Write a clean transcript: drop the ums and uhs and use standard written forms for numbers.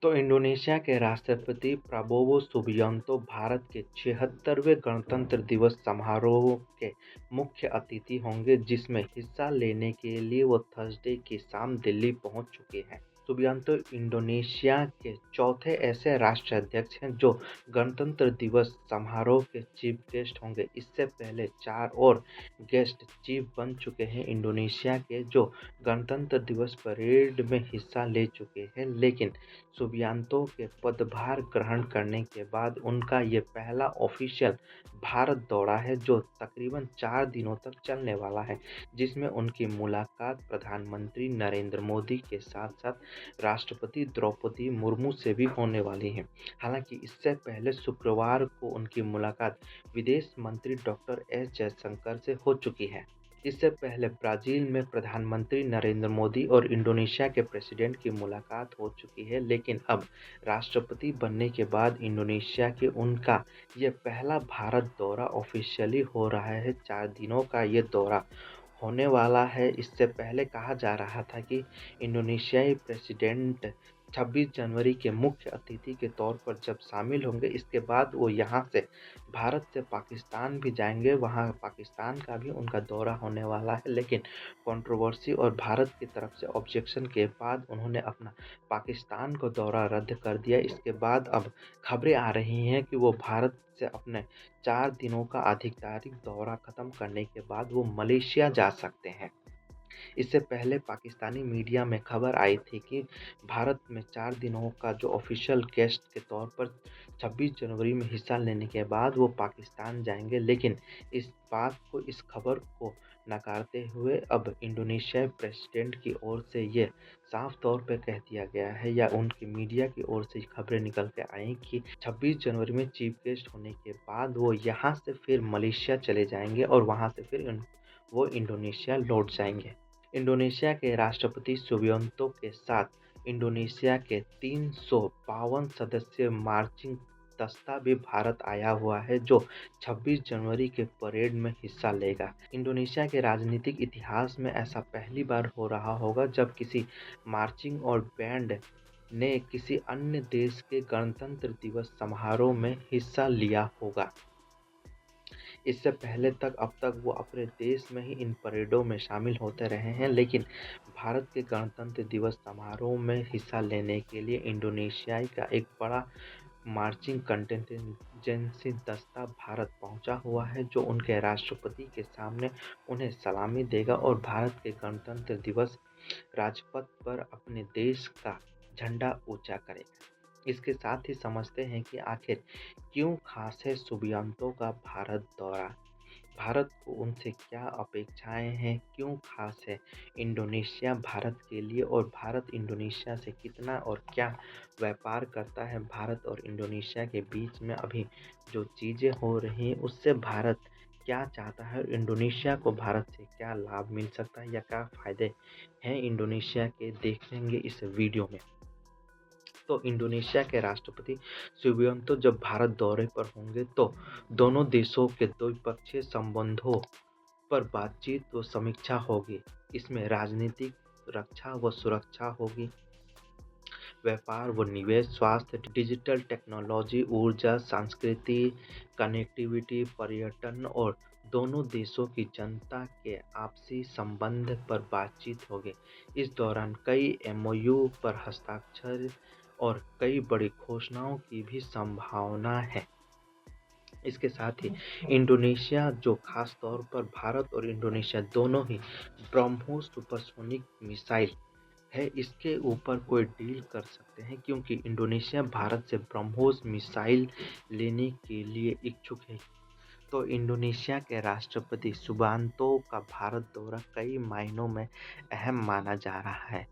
तो इंडोनेशिया के राष्ट्रपति प्राबोवो सुबियांतो भारत के 76वें गणतंत्र दिवस समारोह के मुख्य अतिथि होंगे, जिसमें हिस्सा लेने के लिए वो थर्सडे की शाम दिल्ली पहुंच चुके हैं। सुबियांतो इंडोनेशिया के चौथे ऐसे राष्ट्राध्यक्ष हैं जो गणतंत्र दिवस समारोह के चीफ गेस्ट होंगे। इससे पहले 4 और गेस्ट चीफ बन चुके हैं इंडोनेशिया के, जो गणतंत्र दिवस परेड में हिस्सा ले चुके हैं, लेकिन सुबियांतो के पदभार ग्रहण करने के बाद उनका ये पहला ऑफिशियल भारत दौरा है, जो तकरीबन 4 दिनों तक चलने वाला है, जिसमें उनकी मुलाकात प्रधानमंत्री नरेंद्र मोदी के साथ-साथ राष्ट्रपति द्रौपदी मुर्मू से भी होने वाली है। हालांकि इससे पहले शुक्रवार को उनकी मुलाकात विदेश मंत्री डॉक्टर एस जयशंकर से हो चुकी है। इससे पहले ब्राज़ील में प्रधानमंत्री नरेंद्र मोदी और इंडोनेशिया के प्रेसिडेंट की मुलाकात हो चुकी है, लेकिन अब राष्ट्रपति बनने के बाद इंडोनेशिया के उनका ये पहला भारत दौरा ऑफिशियली हो रहा है। 4 दिनों का ये दौरा होने वाला है। इससे पहले कहा जा रहा था कि इंडोनेशियाई प्रेसिडेंट 26 जनवरी के मुख्य अतिथि के तौर पर जब शामिल होंगे, इसके बाद वो यहाँ से भारत से पाकिस्तान भी जाएंगे। वहाँ पाकिस्तान का भी उनका दौरा होने वाला है, लेकिन कंट्रोवर्सी और भारत की तरफ से ऑब्जेक्शन के बाद उन्होंने अपना पाकिस्तान को दौरा रद्द कर दिया। इसके बाद अब खबरें आ रही हैं कि वो भारत से अपने 4 दिनों का आधिकारिक दौरा खत्म करने के बाद वो मलेशिया जा सकते हैं। इससे पहले पाकिस्तानी मीडिया में खबर आई थी कि भारत में 4 दिनों का जो ऑफिशियल गेस्ट के तौर पर 26 जनवरी में हिस्सा लेने के बाद वो पाकिस्तान जाएंगे, लेकिन इस खबर को नकारते हुए अब इंडोनेशियाई प्रेसिडेंट की ओर से ये साफ तौर पे कह दिया गया है, या उनकी मीडिया की ओर से खबरें निकल के आई कि 26 जनवरी में चीफ गेस्ट होने के बाद वो यहाँ से फिर मलेशिया चले जाएंगे और वहाँ से फिर वो इंडोनेशिया लौट जाएंगे। इंडोनेशिया के राष्ट्रपति सुबियांतो के साथ इंडोनेशिया के 352 सदस्यीय मार्चिंग दस्ता भी भारत आया हुआ है, जो 26 जनवरी के परेड में हिस्सा लेगा। इंडोनेशिया के राजनीतिक इतिहास में ऐसा पहली बार हो रहा होगा जब किसी मार्चिंग और बैंड ने किसी अन्य देश के गणतंत्र दिवस समारोह में हिस्सा लिया होगा। इससे पहले अब तक वो अपने देश में ही इन परेडों में शामिल होते रहे हैं, लेकिन भारत के गणतंत्र दिवस समारोह में हिस्सा लेने के लिए इंडोनेशिया का एक बड़ा मार्चिंग कंटिजेंसी दस्ता भारत पहुंचा हुआ है, जो उनके राष्ट्रपति के सामने उन्हें सलामी देगा और भारत के गणतंत्र दिवस राजपथ पर अपने देश का झंडा ऊंचा करेगा। इसके साथ ही समझते हैं कि आखिर क्यों खास है सुबियांतो का भारत दौरा। भारत को उनसे क्या अपेक्षाएं हैं, क्यों खास है इंडोनेशिया भारत के लिए, और भारत इंडोनेशिया से कितना और क्या व्यापार करता है। भारत और इंडोनेशिया के बीच में अभी जो चीज़ें हो रही हैं उससे भारत क्या चाहता है, और इंडोनेशिया को भारत से क्या लाभ मिल सकता है या क्या फ़ायदे हैं इंडोनेशिया के, देखेंगे इस वीडियो में। तो इंडोनेशिया के राष्ट्रपति सुबियांतो जब भारत दौरे पर होंगे तो दोनों देशों के द्विपक्षीय संबंधों पर बातचीत व समीक्षा होगी। इसमें राजनीतिक, रक्षा व सुरक्षा होगी, व्यापार व निवेश, स्वास्थ्य, डिजिटल टेक्नोलॉजी, ऊर्जा, संस्कृति, कनेक्टिविटी, पर्यटन और दोनों देशों की जनता के आपसी संबंध पर बातचीत होगी। इस दौरान कई एमओयू पर हस्ताक्षर और कई बड़ी घोषणाओं की भी संभावना है। इसके साथ ही इंडोनेशिया जो खास तौर पर भारत और इंडोनेशिया दोनों ही ब्रह्मोस सुपरसोनिक मिसाइल है, इसके ऊपर कोई डील कर सकते हैं, क्योंकि इंडोनेशिया भारत से ब्रह्मोस मिसाइल लेने के लिए इच्छुक है। तो इंडोनेशिया के राष्ट्रपति सुबियांतो का भारत दौरा कई मायनों में अहम माना जा रहा है।